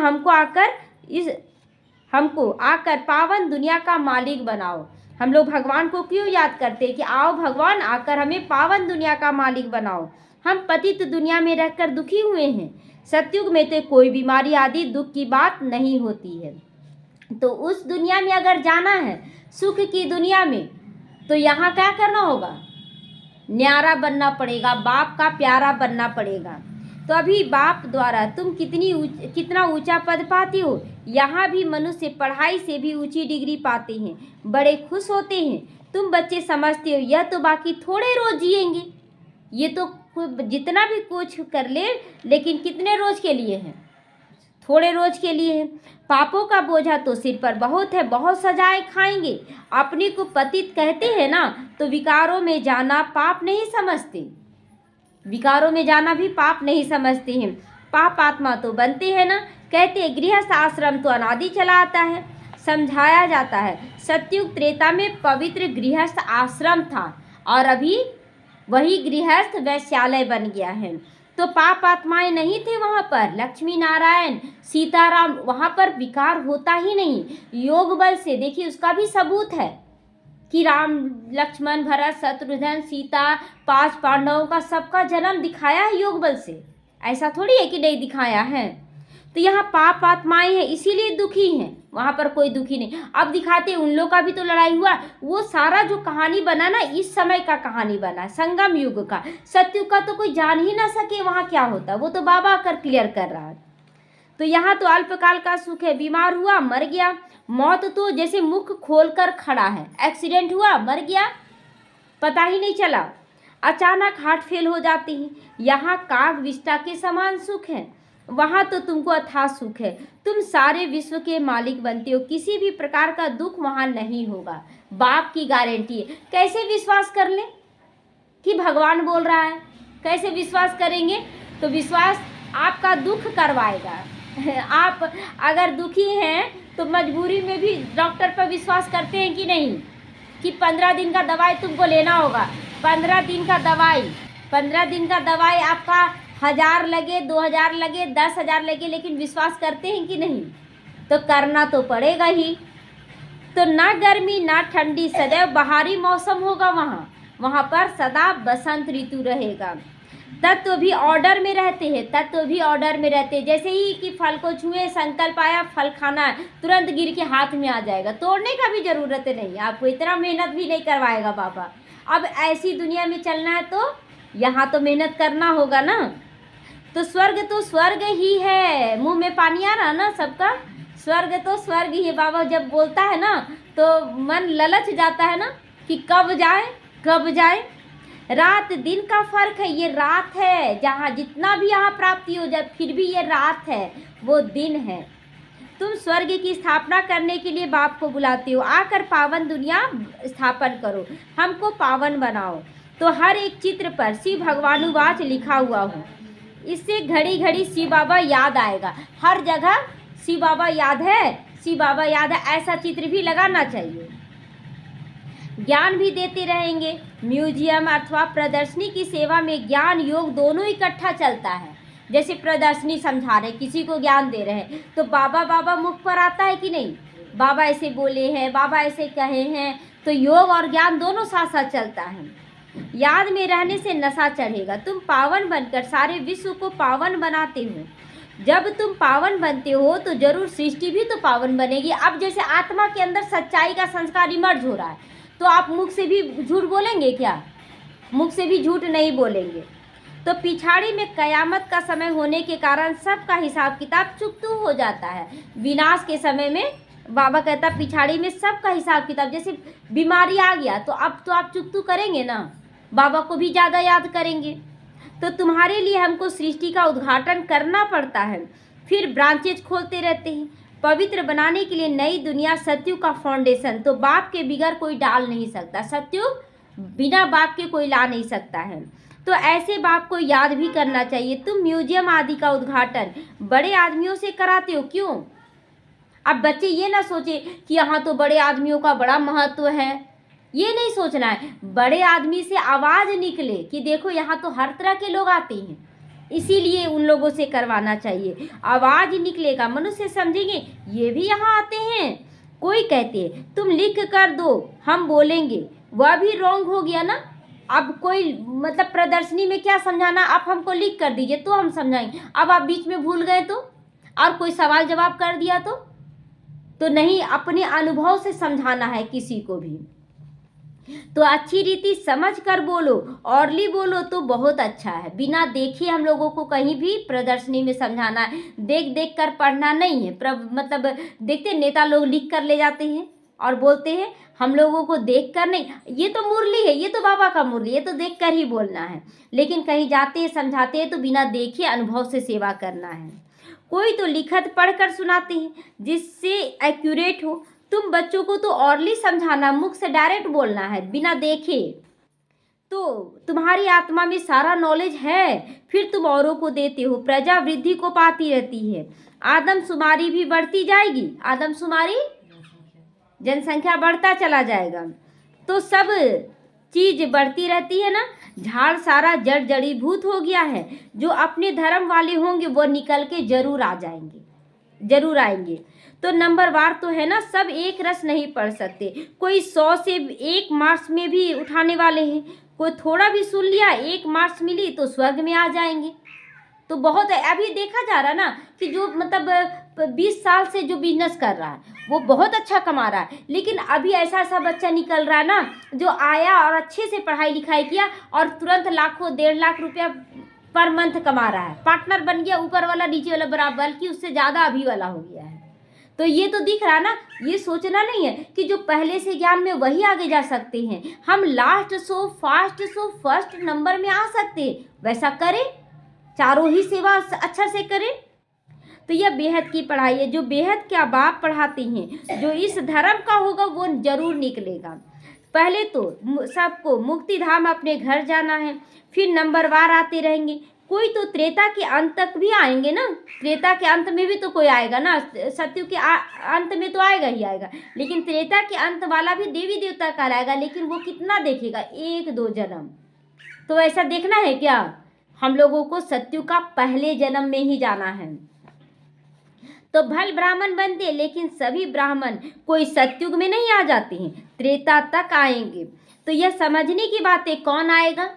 हमको आकर पावन दुनिया का मालिक बनाओ। हम लोग भगवान को क्यों याद करते हैं कि आओ भगवान आकर हमें पावन दुनिया का मालिक बनाओ। हम पतित दुनिया में रहकर दुखी हुए हैं। सतयुग में तो कोई बीमारी आदि दुख की बात नहीं होती है। तो उस दुनिया में अगर जाना है, सुख की दुनिया में, तो यहाँ क्या करना होगा, न्यारा बनना पड़ेगा, बाप का प्यारा बनना पड़ेगा। तो अभी बाप द्वारा तुम कितना ऊंचा पद पाते हो। यहाँ भी मनुष्य पढ़ाई से भी ऊंची डिग्री पाते हैं, बड़े खुश होते हैं। तुम बच्चे समझते हो यह तो बाकी थोड़े रोज जिएंगे, ये तो जितना भी कुछ कर ले, लेकिन कितने रोज के लिए है, थोड़े रोज के लिए है। पापों का बोझा तो सिर पर बहुत है, बहुत सजाएं खाएंगे। अपने को पतित कहते हैं ना, तो विकारों में जाना पाप नहीं समझते, विकारों में जाना भी पाप नहीं समझते हैं। पाप आत्मा तो बनते हैं ना। कहते हैं गृहस्थ आश्रम तो अनादि चला आता है। समझाया जाता है सतयुग त्रेता में पवित्र गृहस्थ आश्रम था, और अभी वही गृहस्थ वैश्यालय बन गया है। तो पाप आत्माएं नहीं थे वहाँ पर, लक्ष्मी नारायण सीताराम, वहाँ पर विकार होता ही नहीं। योग बल से देखिए, उसका भी सबूत है कि राम लक्ष्मण भरत शत्रुघ्न सीता 5 पांडवों का सबका जन्म दिखाया है योग बल से, ऐसा थोड़ी है कि नहीं दिखाया है। तो यहाँ पाप आत्माएं हैं इसीलिए दुखी हैं, वहाँ पर कोई दुखी नहीं। अब दिखाते उन लोग का भी तो लड़ाई हुआ, वो सारा जो कहानी बना ना, इस समय का कहानी बना, संगम युग का। सतयुग का तो कोई जान ही ना सके वहाँ क्या होता, वो तो बाबा आकर क्लियर कर रहा है। तो यहाँ तो अल्पकाल का सुख है, बीमार हुआ मर गया। मौत तो जैसे मुख खोलकर खड़ा है, एक्सीडेंट हुआ मर गया, पता ही नहीं चला। अचानक हार्ट फेल हो जाते हैं। यहाँ काग विष्टा के समान सुख है, वहाँ तो तुमको अथाह सुख है। तुम सारे विश्व के मालिक बनते हो, किसी भी प्रकार का दुख वहाँ नहीं होगा, बाप की गारंटी है। कैसे विश्वास कर लें कि भगवान बोल रहा है, कैसे विश्वास करेंगे? तो विश्वास आपका दुख करवाएगा। आप अगर दुखी हैं तो मजबूरी में भी डॉक्टर पर विश्वास करते हैं कि नहीं, कि 15 दिन का दवाई तुमको लेना होगा। 15 दिन का दवाई आपका 1000 लगे, 2000 लगे, 10,000 लगे, लेकिन विश्वास करते हैं कि नहीं? तो करना तो पड़ेगा ही। तो ना गर्मी ना ठंडी, सदैव बहारी मौसम होगा वहाँ पर सदा बसंत ऋतु रहेगा। तत्व भी ऑर्डर में रहते हैं, जैसे ही कि फल को छुए, संकल्प आया फल खाना है, तुरंत गिर के हाथ में आ जाएगा, तोड़ने का भी जरूरत नहीं, आपको इतना मेहनत भी नहीं करवाएगा बाबा। अब ऐसी दुनिया में चलना है तो यहाँ तो मेहनत करना होगा ना। तो स्वर्ग ही है, मुंह में पानी आ रहा ना सबका, स्वर्ग ही है। बाबा जब बोलता है ना तो मन ललच जाता है ना कि कब जाए। रात दिन का फर्क है, ये रात है, जहाँ जितना भी यहाँ प्राप्ति हो जाए फिर भी ये रात है, वो दिन है। तुम स्वर्ग की स्थापना करने के लिए बाप को बुलाते हो, आकर पावन दुनिया स्थापन करो, हमको पावन बनाओ। तो हर एक चित्र पर शिव भगवानुवाच लिखा हुआ हो, इससे घड़ी घड़ी शिव बाबा याद आएगा। हर जगह शिव बाबा याद है, ऐसा चित्र भी लगाना चाहिए। ज्ञान भी देते रहेंगे। म्यूजियम अथवा प्रदर्शनी की सेवा में ज्ञान योग दोनों इकट्ठा चलता है। जैसे प्रदर्शनी समझा रहे, किसी को ज्ञान दे रहे हैं, तो बाबा मुख पर आता है कि नहीं, बाबा ऐसे बोले हैं, बाबा ऐसे कहे हैं, तो योग और ज्ञान दोनों साथ साथ चलता है। याद में रहने से नशा चढ़ेगा। तुम पावन बनकर सारे विश्व को पावन बनाते हो। जब तुम पावन बनते हो तो जरूर सृष्टि भी तो पावन बनेगी। अब जैसे आत्मा के अंदर सच्चाई का संस्कार इमर्ज हो रहा है, तो आप मुख से भी झूठ बोलेंगे क्या? मुख से भी झूठ नहीं बोलेंगे। तो पिछाड़ी में कयामत का समय होने के कारण सबका हिसाब किताब चुकतू हो जाता है। विनाश के समय में बाबा कहता पिछाड़ी में सबका हिसाब किताब, जैसे बीमारी आ गया तो अब तो आप चुकतू करेंगे ना, बाबा को भी ज़्यादा याद करेंगे। तो तुम्हारे लिए हमको सृष्टि का उद्घाटन करना पड़ता है, फिर ब्रांचेज खोलते रहते हैं। पवित्र बनाने के लिए नई दुनिया सत्युग का फाउंडेशन, तो बाप के बिगैर कोई डाल नहीं सकता, सत्युग बिना बाप के कोई ला नहीं सकता है। तो ऐसे बाप को याद भी करना चाहिए। तुम म्यूजियम आदि का उद्घाटन बड़े आदमियों से कराते हो, क्यों? अब बच्चे ये ना सोचे कि यहाँ तो बड़े आदमियों का बड़ा महत्व है, ये नहीं सोचना है। बड़े आदमी से आवाज़ निकले कि देखो यहाँ तो हर तरह के लोग आते हैं, इसीलिए उन लोगों से करवाना चाहिए। आवाज़ निकलेगा, मनुष्य समझेंगे ये भी यहाँ आते हैं। कोई कहते तुम लिख कर दो हम बोलेंगे, वह भी रॉन्ग हो गया ना। अब कोई मतलब प्रदर्शनी में क्या समझाना, आप हमको लिख कर दीजिए तो हम समझाएंगे। अब आप बीच में भूल गए तो, और कोई सवाल जवाब कर दिया तो नहीं, अपने अनुभव से समझाना है किसी को भी। तो अच्छी रीति समझ कर बोलो, औरली बोलो तो बहुत अच्छा है। बिना देखे हम लोगों को कहीं भी प्रदर्शनी में समझाना है, देख देख कर पढ़ना नहीं है। मतलब देखते नेता लोग लिख कर ले जाते हैं और बोलते हैं, हम लोगों को देख कर नहीं, ये तो मुरली है, ये तो बाबा का मुरली, ये तो देख कर ही बोलना है। लेकिन कहीं जाते हैं समझाते हैं तो बिना देखे अनुभव से सेवा करना है। कोई तो लिखत पढ़कर सुनाते हैं जिससे एक्यूरेट हो। तुम बच्चों को तो औरली समझाना, मुख से डायरेक्ट बोलना है बिना देखे। तो तुम्हारी आत्मा में सारा नॉलेज है, फिर तुम औरों को देते हो। प्रजा वृद्धि को पाती रहती है, आदमशुमारी भी बढ़ती जाएगी। आदमशुमारी, जनसंख्या बढ़ता चला जाएगा, तो सब चीज बढ़ती रहती है ना। झाड़ सारा जड़ जड़ीभूत हो गया है। जो अपने धर्म वाले होंगे वो निकल के जरूर आ जाएंगे, जरूर आएंगे। तो नंबरवार तो है ना, सब एक रस नहीं पढ़ सकते। कोई 100 से 1 मार्क्स में भी उठाने वाले हैं, कोई थोड़ा भी सुन लिया 1 मार्क्स मिली तो स्वर्ग में आ जाएंगे। तो बहुत है, अभी देखा जा रहा है ना कि जो मतलब 20 साल से जो बिजनेस कर रहा है वो बहुत अच्छा कमा रहा है। लेकिन अभी ऐसा ऐसा बच्चा निकल रहा है ना जो आया और अच्छे से पढ़ाई लिखाई किया और तुरंत लाखों 1.5 लाख रुपया पर मंथ कमा रहा है, पार्टनर बन गया, ऊपर वाला नीचे वाला बराबर, बल्कि उससे ज़्यादा अभी वाला हो गया है। तो ये तो दिख रहा ना, ये सोचना नहीं है कि जो पहले से ज्ञान में वही आगे जा सकते हैं। हम last so fast so first number में आ सकते हैं, वैसा करें, चारों ही सेवा अच्छा से करें। तो यह बेहद की पढ़ाई है, जो बेहद क्या बाप पढ़ाते हैं। जो इस धर्म का होगा वो जरूर निकलेगा। पहले तो सबको मुक्ति धाम अपने घर जाना है, फिर नंबरवार आते रहेंगे। कोई तो त्रेता के अंत तक भी आएंगे ना, त्रेता के अंत में भी तो कोई आएगा ना, सत्यु के अंत में तो आएगा ही आएगा। लेकिन त्रेता के अंत वाला भी देवी देवता कहलाएगा, लेकिन वो कितना देखेगा, 1-2 जन्म। तो ऐसा देखना है क्या? हम लोगों को सत्यु का पहले जन्म में ही जाना है। तो भल ब्राह्मण बनते, लेकिन सभी ब्राह्मण कोई सत्युग में नहीं आ जाते हैं, त्रेता तक आएंगे। तो यह समझने की बात है, कौन आएगा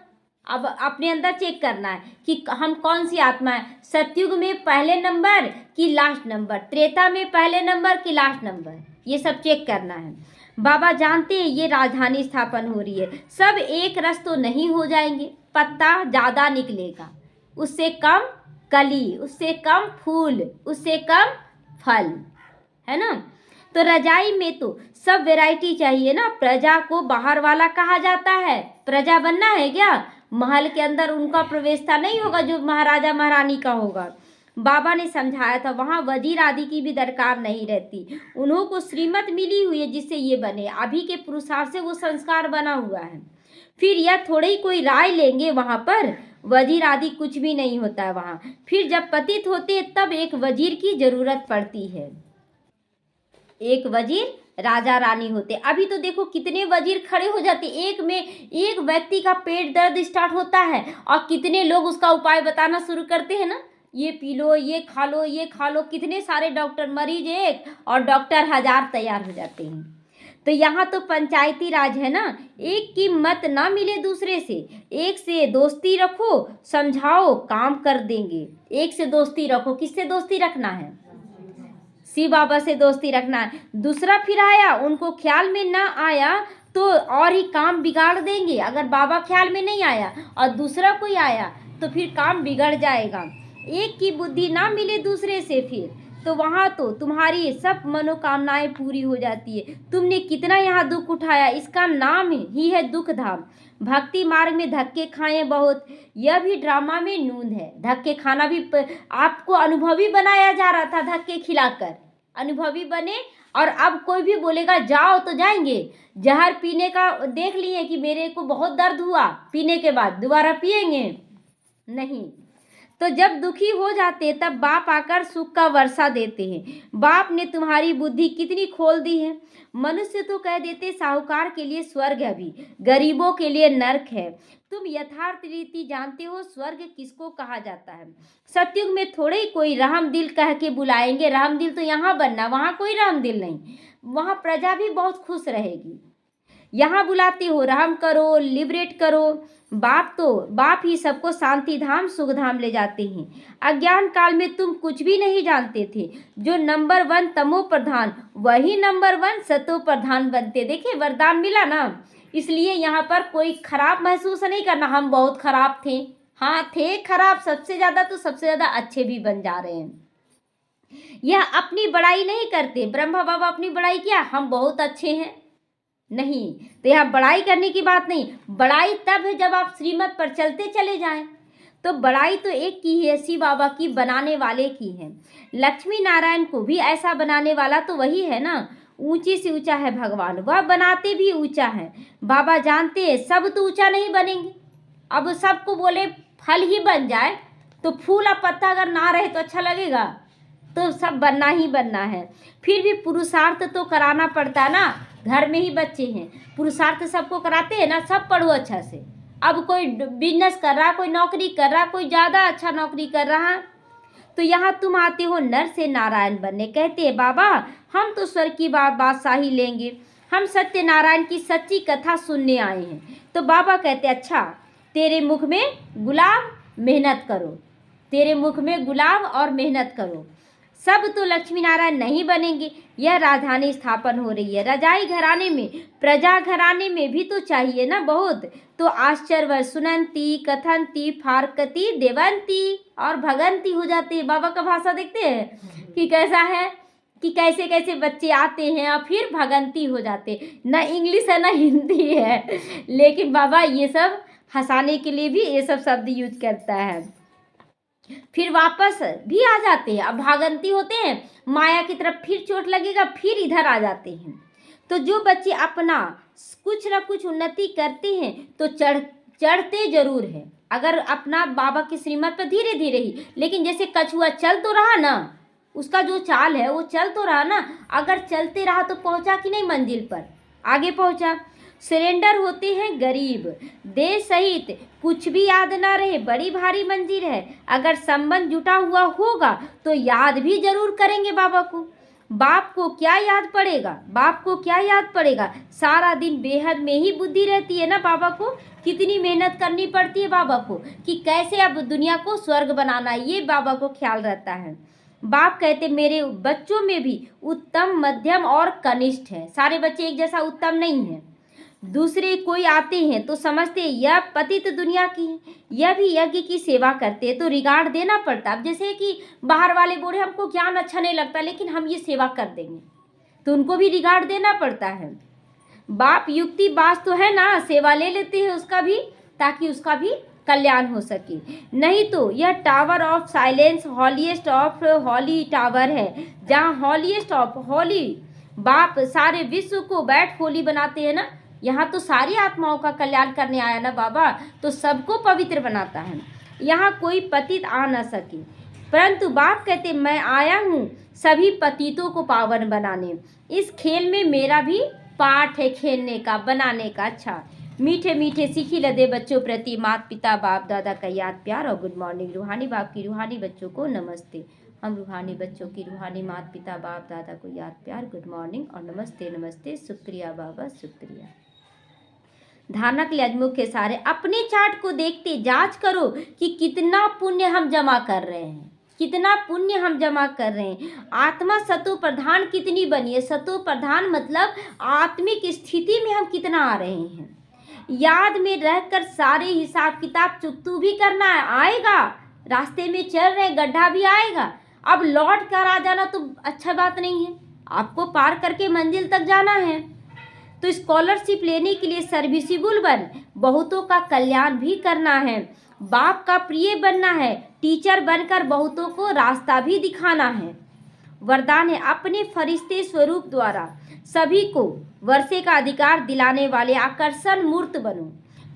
अब अपने अंदर चेक करना है कि हम कौन सी आत्मा है। सत्युग में पहले नंबर कि लास्ट नंबर, त्रेता में पहले नंबर कि लास्ट नंबर, ये सब चेक करना है। बाबा जानते हैं ये राजधानी स्थापन हो रही है, सब एक रस तो नहीं हो जाएंगे, पत्ता ज़्यादा निकलेगा, उससे कम कली, उससे कम फूल, उससे कम फल, है ना। तो रजाई में तो सब वैरायटी चाहिए ना। प्रजा को बाहर वाला कहा जाता है, प्रजा बनना है क्या? महल के अंदर उनका प्रवेशता नहीं होगा जो महाराजा महारानी का होगा। बाबा ने समझाया था वहाँ वजीर आदि की भी दरकार नहीं रहती, उन्हों को श्रीमत मिली हुई है जिससे ये बने, अभी के पुरुषार्थ से वो संस्कार बना हुआ है। फिर यह थोड़ी ही कोई राय लेंगे, वहाँ पर वजीर आदि कुछ भी नहीं होता है वहाँ। फिर जब पतित होते तब एक वजीर की जरूरत पड़ती है, एक वजीर राजा रानी होते। अभी तो देखो कितने वजीर खड़े हो जाते, एक में एक व्यक्ति का पेट दर्द स्टार्ट होता है और कितने लोग उसका उपाय बताना शुरू करते हैं ना, ये पी लो, ये खा लो, ये खा लो। कितने सारे डॉक्टर, मरीज एक और डॉक्टर 1000 तैयार हो जाते हैं। तो यहाँ तो पंचायती राज है ना, एक की मत ना मिले दूसरे से, एक से दोस्ती रखो, समझाओ, काम कर देंगे। एक से दोस्ती रखो, किससे दोस्ती रखना है? शिव बाबा से दोस्ती रखना है। दूसरा फिर आया, उनको ख्याल में ना आया तो और ही काम बिगाड़ देंगे। अगर बाबा ख्याल में नहीं आया और दूसरा कोई आया तो फिर काम बिगड़ जाएगा। एक की बुद्धि ना मिले दूसरे से, फिर तो वहाँ तो तुम्हारी सब मनोकामनाएं पूरी हो जाती है। तुमने कितना यहाँ दुख उठाया, इसका नाम ही है दुख धाम। भक्ति मार्ग में धक्के खाए बहुत, यह भी ड्रामा में नूंद है। धक्के खाना भी आपको अनुभवी बनाया जा रहा था, धक्के खिलाकर अनुभवी बने। और अब कोई भी बोलेगा जाओ तो जाएंगे। जहर पीने का देख लिए कि मेरे को बहुत दर्द हुआ, पीने के बाद दोबारा पिएंगे नहीं। तो जब दुखी हो जाते तब बाप आकर सुख का वर्षा देते हैं। बाप ने तुम्हारी बुद्धि कितनी खोल दी है। मनुष्य तो कह देते साहूकार के लिए स्वर्ग है, भी गरीबों के लिए नरक है। तुम यथार्थ रीति जानते हो स्वर्ग किसको कहा जाता है। सतयुग में थोड़े ही कोई रहम दिल कह के बुलाएंगे। रहम दिल तो यहाँ बनना, वहाँ कोई रहम दिल नहीं। वहाँ प्रजा भी बहुत खुश रहेगी। यहाँ बुलाते हो रहम करो, लिबरेट करो। बाप ही सबको शांति धाम सुख धाम ले जाते हैं। अज्ञान काल में तुम कुछ भी नहीं जानते थे। जो नंबर 1 तमो प्रधान, वही नंबर 1 सतो प्रधान बनते। देखिए वरदान मिला ना, इसलिए यहाँ पर कोई खराब महसूस नहीं करना हम बहुत खराब थे। हाँ थे खराब, सबसे ज़्यादा तो सबसे ज़्यादा अच्छे भी बन जा रहे हैं। यह अपनी बड़ाई नहीं करते। ब्रह्मा बाबा अपनी बड़ाई किया, हम बहुत अच्छे हैं नहीं। तो यहाँ बड़ाई करने की बात नहीं। बड़ाई तब है जब आप श्रीमत पर चलते चले जाएं। तो बड़ाई तो एक की है, शिव बाबा की, बनाने वाले की है। लक्ष्मी नारायण को भी ऐसा बनाने वाला तो वही है ना। ऊंची से ऊंचा है भगवान, वह बनाते भी ऊंचा है। बाबा जानते हैं सब तो ऊंचा नहीं बनेंगे। अब सबको बोले फल ही बन जाए तो फूल और पत्ता अगर ना रहे तो अच्छा लगेगा। तो सब बनना ही बनना है। फिर भी पुरुषार्थ तो कराना पड़ता है ना। घर में ही बच्चे हैं, पुरुषार्थ सबको कराते हैं ना। सब पढ़ो अच्छा से। अब कोई बिजनेस कर रहा, कोई नौकरी कर रहा, कोई ज़्यादा अच्छा नौकरी कर रहा। तो यहाँ तुम आते हो नर से नारायण बनने। कहते हैं बाबा हम तो स्वर्ग की बादशाही लेंगे, हम सत्यनारायण की सच्ची कथा सुनने आए हैं। तो बाबा कहते अच्छा तेरे मुख में गुलाब, मेहनत करो। तेरे मुख में गुलाब और मेहनत करो। सब तो लक्ष्मी नारायण नहीं बनेंगे। यह राजधानी स्थापन हो रही है। रजाई घराने में, प्रजा घराने में भी तो चाहिए ना बहुत। तो आश्चर्य सुनंती, कथंती, फारकती, देवंती और भगंती हो जाते हैं। बाबा का भाषा देखते हैं कि कैसा है, कि कैसे कैसे बच्चे आते हैं और फिर भगंती हो जाते। न इंग्लिश है न हिंदी है, लेकिन बाबा ये सब हंसाने के लिए भी ये सब शब्द यूज करता है। फिर वापस भी आ जाते हैं। अब भागंती होते हैं, माया की तरफ फिर चोट लगेगा, फिर इधर आ जाते हैं। तो जो बच्चे अपना कुछ न कुछ उन्नति करते हैं तो चढ़ते जरूर है। अगर अपना बाबा की श्रीमत पर धीरे धीरे ही, लेकिन जैसे कछुआ चल तो रहा ना, उसका जो चाल है वो चल तो रहा ना। अगर चलते रहा तो पहुंचा कि नहीं मंजिल पर, आगे पहुंचा। सरेंडर होते हैं गरीब, देश सहित कुछ भी याद ना रहे, बड़ी भारी मंजिल है। अगर संबंध जुटा हुआ होगा तो याद भी जरूर करेंगे बाबा को। बाप को क्या याद पड़ेगा, बाप को क्या याद पड़ेगा। सारा दिन बेहद में ही बुद्धि रहती है ना बाबा को। कितनी मेहनत करनी पड़ती है बाबा को कि कैसे अब दुनिया को स्वर्ग बनाना है, ये बाबा को ख्याल रहता है। बाप कहते मेरे बच्चों में भी उत्तम, मध्यम और कनिष्ठ है। सारे बच्चे एक जैसा उत्तम नहीं है। दूसरे कोई आते हैं तो समझते यह पतित दुनिया की है, यह भी यज्ञ की सेवा करते हैं तो रिगार्ड देना पड़ता। अब जैसे कि बाहर वाले बोले हमको ज्ञान अच्छा नहीं लगता लेकिन हम ये सेवा कर देंगे, तो उनको भी रिगार्ड देना पड़ता है। बाप युक्ति बास तो है ना, सेवा ले लेते हैं उसका भी, ताकि उसका भी कल्याण हो सके। नहीं तो यह tower of silence holiest of holy tower है, जहाँ हॉलीएस्ट ऑफ हॉली बाप सारे विश्व को बैठ होली बनाते हैं ना। यहाँ तो सारी आत्माओं का कल्याण करने आया ना बाबा, तो सबको पवित्र बनाता है। यहाँ कोई पतित आ न सके, परंतु बाप कहते मैं आया हूँ सभी पतितों को पावन बनाने। इस खेल में मेरा भी पार्ट है खेलने का, बनाने का। अच्छा मीठे मीठे सीखी लदे बच्चों प्रति माता पिता बाप दादा का याद प्यार और गुड मॉर्निंग। रूहानी बाप की रूहानी बच्चों को नमस्ते। हम रूहानी बच्चों की रूहानी माता पिता बाप दादा को याद प्यार, गुड मॉर्निंग और नमस्ते नमस्ते। शुक्रिया बाबा शुक्रिया। धारणा के लिए आज मुख्य सारे अपने चार्ट को देखते जांच करो कि कितना पुण्य हम जमा कर रहे हैं, कितना पुण्य हम जमा कर रहे हैं। आत्मा सतो प्रधान कितनी बनी है। सतो प्रधान मतलब आत्मिक स्थिति में हम कितना आ रहे हैं। याद में रहकर सारे हिसाब किताब चुकतू भी करना है। आएगा, रास्ते में चल रहे गड्ढा भी आएगा, अब लौट कर आ जाना तो अच्छा बात नहीं है, आपको पार करके मंजिल तक जाना है। तो स्कॉलरशिप लेने के लिए सर्विसिबल बन, बहुतों का कल्याण भी करना है, बाप का प्रिय बनना है, टीचर बनकर बहुतों को रास्ता भी दिखाना है। वरदान है, अपने फरिश्ते स्वरूप द्वारा सभी को वर्षे का अधिकार दिलाने वाले आकर्षण मूर्त बनो।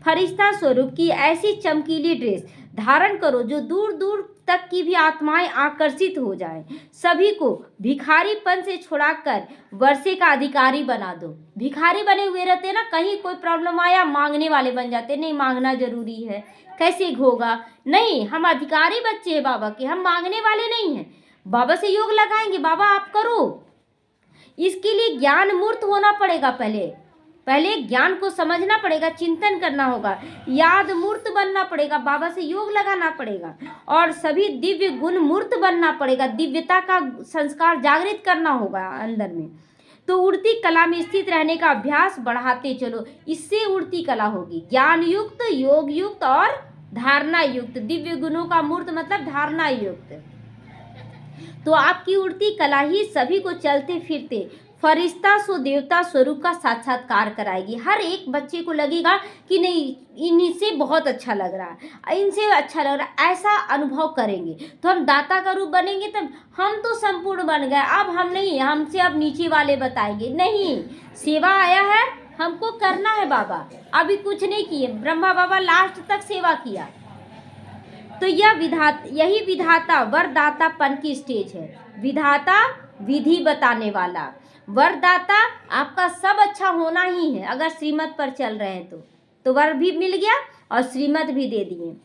फरिश्ता स्वरूप की ऐसी चमकीली ड्रेस धारण करो जो दूर दूर तक की भी आत्माएं आकर्षित हो जाएं। सभी को भिखारीपन से छुड़ाकर वर्षे का अधिकारी बना दो। भिखारी बने हुए रहते ना, कहीं कोई प्रॉब्लम आया मांगने वाले बन जाते, नहीं मांगना जरूरी है, कैसे होगा, नहीं हम अधिकारी बच्चे हैं बाबा के, हम मांगने वाले नहीं हैं, बाबा से योग लगाएंगे, बाबा आप करो। इसके लिए ज्ञान मूर्त होना पड़ेगा, पहले ज्ञान को समझना पड़ेगा, चिंतन करना होगा, याद मूर्त बनना पड़ेगा, बाबा से योग लगाना पड़ेगा, और सभी दिव्य गुण मूर्त बनना पड़ेगा, दिव्यता का संस्कार जागृत करना होगा अंदर में। तो उड़ती कला में स्थित रहने का अभ्यास बढ़ाते चलो, इससे उड़ती कला होगी, ज्ञान युक्त, योग युक्त और धारणा युक्त। दिव्य गुणों का मूर्त मतलब धारणा युक्त। तो आपकी उड़ती कला ही सभी को चलते फिरते फरिश्ता सो देवता स्वरूप का साक्षात्कार कराएगी। हर एक बच्चे को लगेगा कि नहीं इनसे बहुत अच्छा लग रहा है, इनसे अच्छा लग रहा है, ऐसा अनुभव करेंगे तो हम दाता का रूप बनेंगे, तब हम तो संपूर्ण बन गए, अब हम नहीं, हमसे अब नीचे वाले बताएंगे, नहीं सेवा आया है हमको करना है बाबा, अभी कुछ नहीं किए, ब्रह्मा बाबा लास्ट तक सेवा किया। तो यही विधाता वरदातापन की स्टेज है। विधाता विधि बताने वाला, वरदाता आपका सब अच्छा होना ही है, अगर श्रीमत पर चल रहे हैं तो वर भी मिल गया और श्रीमत भी दे दिए।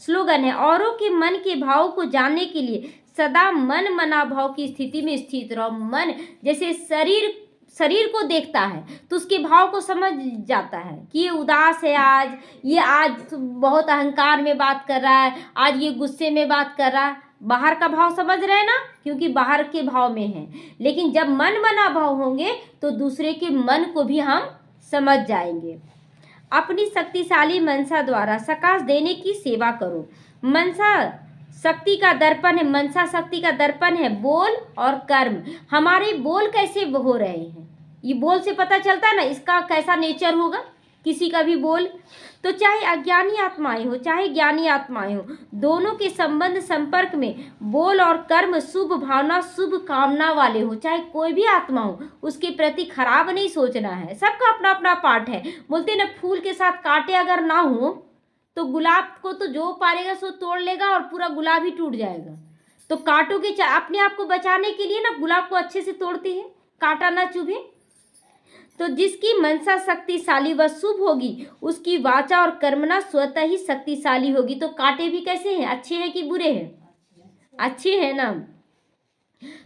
स्लोगन है, औरों के मन के भाव को जानने के लिए सदा मन मना भाव की स्थिति में स्थित रहो। मन जैसे शरीर को देखता है तो उसके भाव को समझ जाता है कि ये उदास है, आज बहुत अहंकार में बात कर रहा है, आज ये गुस्से में बात कर रहा है, बाहर का भाव समझ रहे हैं ना, क्योंकि बाहर के भाव में है। लेकिन जब मन मना भाव होंगे तो दूसरे के मन को भी हम समझ जाएंगे। अपनी शक्तिशाली मनसा द्वारा सकाश देने की सेवा करो। मनसा शक्ति का दर्पण है, मनसा शक्ति का दर्पण है बोल और कर्म। हमारे बोल कैसे हो रहे हैं, ये बोल से पता चलता है ना इसका कैसा नेचर होगा, किसी का भी बोल। तो चाहे अज्ञानी आत्माएं हो चाहे ज्ञानी आत्माएं हो, दोनों के संबंध संपर्क में बोल और कर्म शुभ भावना शुभ कामना वाले हो। चाहे कोई भी आत्मा हो उसके प्रति खराब नहीं सोचना है, सबका अपना अपना पार्ट है। बोलते ना फूल के साथ कांटे अगर ना हो तो गुलाब को तो जो पारेगा सो तोड़ लेगा और पूरा गुलाब ही टूट जाएगा। तो कांटों के अपने आप को बचाने के लिए ना गुलाब को अच्छे से तोड़ते हैं, कांटा ना चुभे। तो जिसकी मनसा शक्तिशाली व शुभ होगी उसकी वाचा और कर्मना स्वतः ही शक्तिशाली होगी। तो कांटे भी कैसे हैं, अच्छे हैं कि बुरे हैं, अच्छे हैं ना।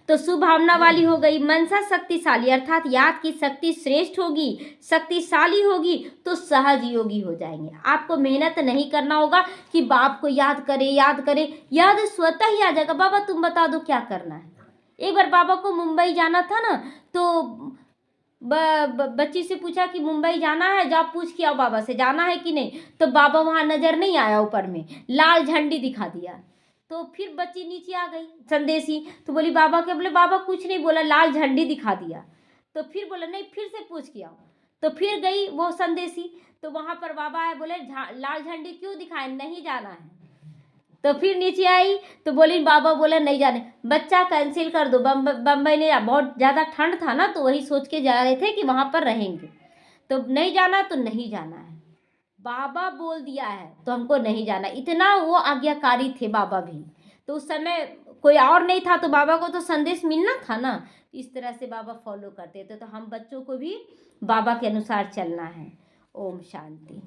तो शुभ भावना वाली हो गई। मनसा शक्तिशाली अर्थात याद की शक्ति श्रेष्ठ होगी, शक्तिशाली होगी तो सहज योगी हो जाएंगे। आपको मेहनत नहीं करना होगा कि बाप को याद करे, याद स्वतः ही आ जाएगा। बाबा तुम बता दो क्या करना है। एक बार बाबा को मुंबई जाना था ना, तो बच्ची से पूछा कि मुंबई जाना है, जाओ पूछ के आओ बाबा से जाना है कि नहीं। तो बाबा वहाँ नजर नहीं आया, ऊपर में लाल झंडी दिखा दिया। तो फिर बच्ची नीचे आ गई संदेशी, तो बोली बाबा के, बोले बाबा कुछ नहीं बोला, लाल झंडी दिखा दिया। तो फिर बोला नहीं फिर से पूछ के आओ। तो फिर गई वो संदेशी, तो वहाँ पर बाबा है, बोले लाल झंडी क्यों दिखाए, नहीं जाना है। तो फिर नीचे आई तो बोली बाबा बोला नहीं जाने, बच्चा कैंसिल कर दो। बम्बई नहीं, बहुत ज़्यादा ठंड था ना, तो वही सोच के जा रहे थे कि वहाँ पर रहेंगे, तो नहीं जाना तो नहीं जाना है, बाबा बोल दिया है तो हमको नहीं जाना। इतना वो आज्ञाकारी थे बाबा भी। तो उस समय कोई और नहीं था तो बाबा को तो संदेश मिलना था ना, इस तरह से बाबा फॉलो करते थे। तो हम बच्चों को भी बाबा के अनुसार चलना है। ओम शांति।